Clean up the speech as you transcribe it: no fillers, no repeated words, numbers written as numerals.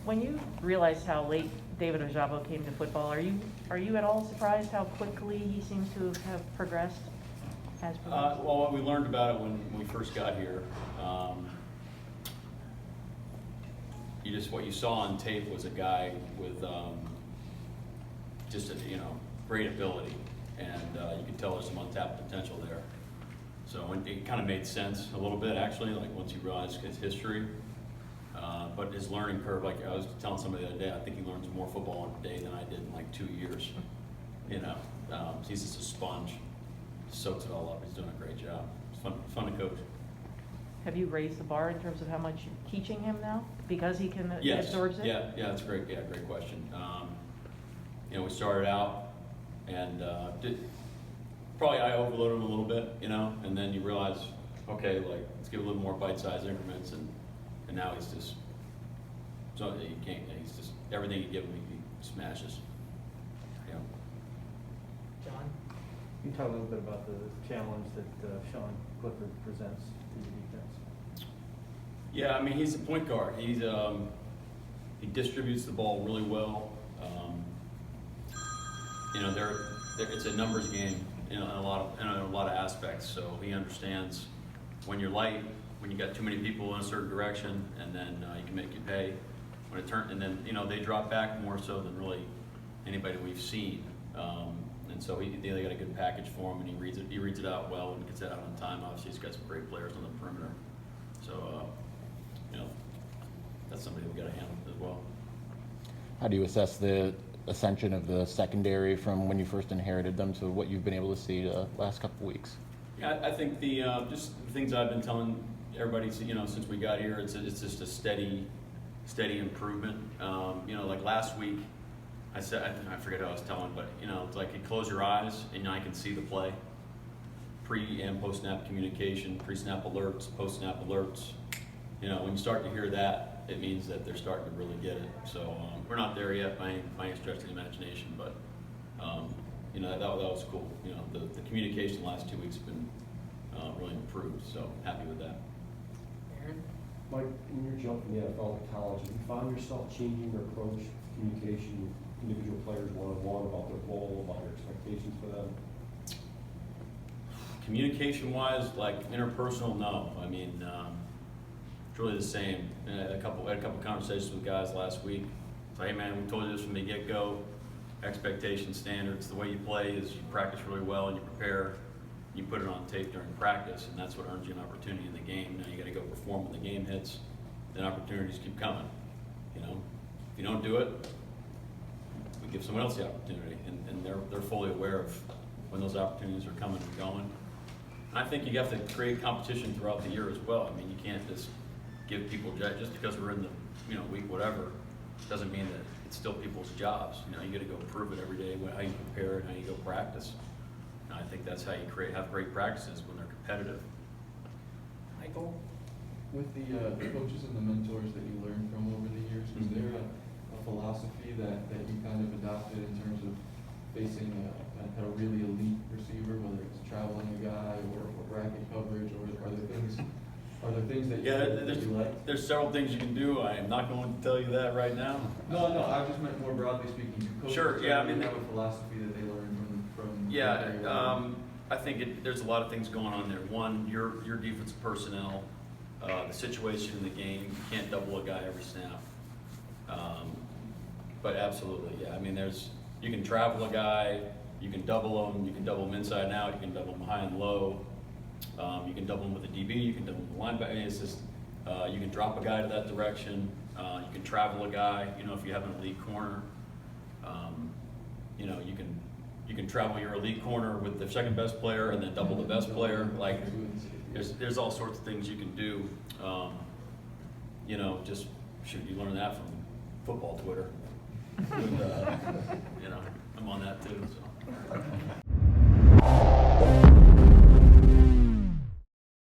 When you realized how late David Ojabo came to football, are you at all surprised how quickly he seems to have progressed? Well, we learned about it when we first got here. What you saw on tape was a guy with just a great ability, and you could tell there's some untapped potential there. So it kind of made sense a little bit, actually, like once you realize his history. But his learning curve, like I was telling somebody the other day, I think he learns more football in a day than I did in like 2 years. He's just a sponge, soaks it all up. He's doing a great job. It's fun to coach. Have you raised the bar in terms of how much you're teaching him now, because he can Yes. absorbs it? Yeah, that's great. Yeah, great question. We started out and probably I overloaded him a little bit, and then you realize, okay, like let's give a little more bite-sized increments, and now he's just so you can't. He's just everything you give him, he smashes. John? Can you talk a little bit about the challenge that Sean Clifford presents to the defense? Yeah, I mean he's a point guard. He distributes the ball really well. It's a numbers game in a lot of aspects. So he understands when you're light, when you got too many people in a certain direction, and then he can make you pay. When it turns, and then they drop back more so than really anybody we've seen. And so they got a good package for him, and he reads it out well and gets it out on time. Obviously, he's got some great players on the perimeter. So that's somebody we got to handle as well. How do you assess the ascension of the secondary from when you first inherited them to what you've been able to see the last couple of weeks? Yeah, I think just the things I've been telling everybody, since we got here, it's just a steady improvement. Like last week, I said, I forget who I was telling, but it's like you close your eyes and I can see the play. Pre and post snap communication, pre snap alerts, post snap alerts. When you start to hear that, it means that they're starting to really get it. So we're not there yet by any stretch of the imagination, but that was cool. The communication the last 2 weeks have been really improved. So happy with that. Aaron? Mike, in your jump from the NFL to college, have you found yourself changing your approach to communication with individual players one-on-one about their role, about your expectations for them? Communication-wise, like interpersonal, no. I mean, it's really the same. I had a couple conversations with guys last week. So, hey man, we told you this from the get-go. Expectation standards. The way you play is you practice really well and you prepare. You put it on tape during practice, and that's what earns you an opportunity in the game. Now you got to go perform when the game hits. Then opportunities keep coming. If you don't do it, we give someone else the opportunity, and they're fully aware of when those opportunities are coming and going. And I think you have to create competition throughout the year as well. I mean, you can't just give people just because we're in the week whatever doesn't mean that it's still people's jobs. You got to go prove it every day, how you prepare it, how you go practice. And I think that's how you have great practices when they're competitive. Michael? With the coaches and the mentors that you learned from over the years, was there a philosophy that you kind of adopted in terms of facing a really elite receiver, whether it's traveling a guy or bracket coverage, or are there things that you like? There's several things you can do. I am not going to tell you that right now. No, I just meant more broadly speaking. Coaches Sure, yeah, I mean, have a philosophy that they learned from Yeah, I think there's a lot of things going on there. One, your defensive personnel, the situation in the game. You can't double a guy every snap. But absolutely, yeah. I mean, you can travel a guy, you can double him, inside and out, you can double him high and low. You can double him with a DB, you can double him with a linebacker. It's just, you can drop a guy to that direction. You can travel a guy, if you have an elite corner. You can travel your elite corner with the second best player and then double the best player. Like, there's all sorts of things you can do. You learn that from football Twitter. And, I'm on that too. So.